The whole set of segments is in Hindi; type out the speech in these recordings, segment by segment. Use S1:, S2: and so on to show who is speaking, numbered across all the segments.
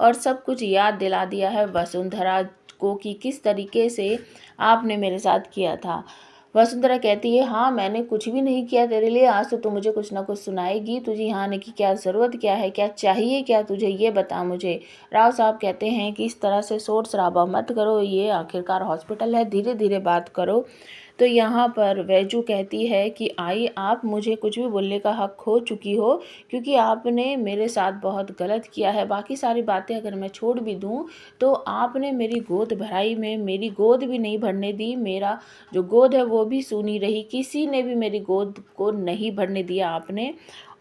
S1: और सब कुछ याद दिला दिया है वसुंधरा को कि किस तरीके से आपने मेरे साथ किया था। वसुंधरा कहती है, हाँ मैंने कुछ भी नहीं किया तेरे लिए, आज तो तू मुझे कुछ ना कुछ सुनाएगी, तुझे यहाँ आने की क्या ज़रूरत क्या है, क्या चाहिए क्या तुझे, ये बता मुझे। राव साहब कहते हैं कि इस तरह से शोर शराबा मत करो, ये आखिरकार हॉस्पिटल है, धीरे धीरे बात करो। तो यहाँ पर वैजू कहती है कि आई आप मुझे कुछ भी बोलने का हक खो चुकी हो, क्योंकि आपने मेरे साथ बहुत गलत किया है। बाकी सारी बातें अगर मैं छोड़ भी दूँ तो आपने मेरी गोद भराई में मेरी गोद भी नहीं भरने दी, मेरा जो गोद है वो भी सूनी रही, किसी ने भी मेरी गोद को नहीं भरने दिया आपने।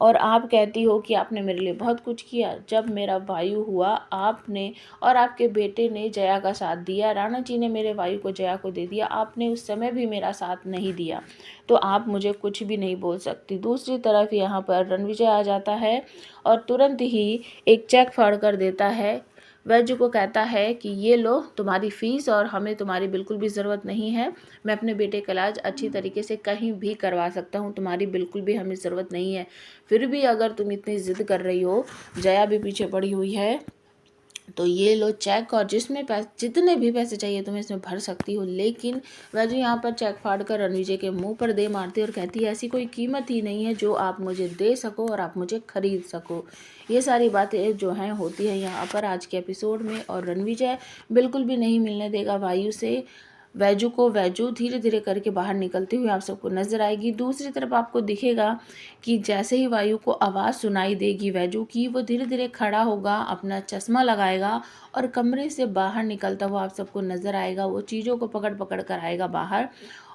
S1: और आप कहती हो कि आपने मेरे लिए बहुत कुछ किया, जब मेरा वायु हुआ आपने और आपके बेटे ने जया का साथ दिया, राणा जी ने मेरे वायु को जया को दे दिया, आपने उस समय भी मेरा साथ नहीं दिया, तो आप मुझे कुछ भी नहीं बोल सकती। दूसरी तरफ यहाँ पर रणविजय आ जाता है और तुरंत ही एक चेक फाड़ कर देता है, वैद्य को कहता है कि ये लो तुम्हारी फ़ीस और हमें तुम्हारी बिल्कुल भी ज़रूरत नहीं है, मैं अपने बेटे का इलाज अच्छी तरीके से कहीं भी करवा सकता हूँ, तुम्हारी बिल्कुल भी हमें ज़रूरत नहीं है। फिर भी अगर तुम इतनी ज़िद कर रही हो, जया भी पीछे पड़ी हुई है, तो ये लो चेक और जिसमें पैसे जितने भी पैसे चाहिए तुम्हें इसमें भर सकती हो। लेकिन वैजू यहाँ पर चेक फाड़ कर रणविजय के मुंह पर दे मारती है और कहती है, ऐसी कोई कीमत ही नहीं है जो आप मुझे दे सको और आप मुझे खरीद सको। ये सारी बातें जो हैं होती है यहाँ पर आज के एपिसोड में, और रणविजय बिल्कुल भी नहीं मिलने देगा वायु से वैजू को। वैजू धीरे धीरे करके बाहर निकलती हुई आप सबको नजर आएगी। दूसरी तरफ आपको दिखेगा कि जैसे ही वायु को आवाज़ सुनाई देगी वैजू की, वो धीरे धीरे खड़ा होगा, अपना चश्मा लगाएगा और कमरे से बाहर निकलता हुआ आप सबको नजर आएगा। वो चीज़ों को पकड़ पकड़ कर आएगा बाहर,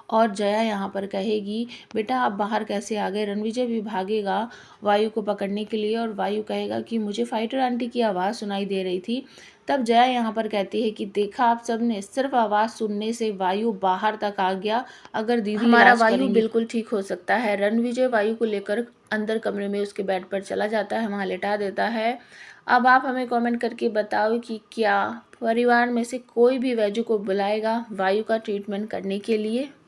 S1: और जया यहाँ पर कहेगी, बेटा आप बाहर कैसे आ गए। रणविजय भी भागेगा वायु को पकड़ने के लिए, और वायु कहेगा कि मुझे फाइटर आंटी की आवाज़ सुनाई दे रही थी। तब जया यहाँ पर कहती है कि देखा आप सबने, सिर्फ आवाज़ सुनने से वायु बाहर तक आ गया, अगर दीदी हमारा वायु बिल्कुल ठीक हो सकता है। रणविजय वायु को लेकर अंदर कमरे में उसके बेड पर चला जाता है, वहाँ लेटा देता है। अब आप हमें कमेंट करके बताओ कि क्या परिवार में से कोई भी वैजू को बुलाएगा वायु का ट्रीटमेंट करने के लिए।